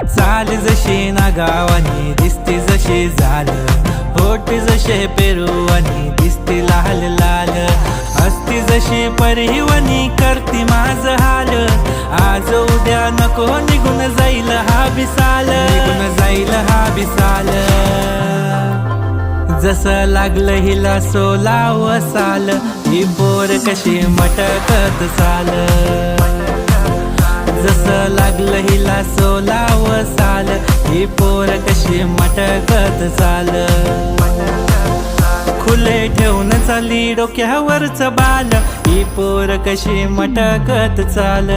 चाल जशी ना गावानी दिसते जशी झालं, होठ जसे पेरू आणि दिसते लाल लाल, असती जशी परिवनी करती माझ हाल, आज उद्या नको निघून जाईल हा बिसाल, निघून जाईल हा बिसाल, जसं लागलं हिला सोलाव साल, ही पोर कशी मटकत चाल, जसं लागलं हिला सोलाव साल, ही पोर कशी मटकत चाल, खुले ठेवून चाली डोक्यावरच बाल, ही पोर कशी मटकत चाल.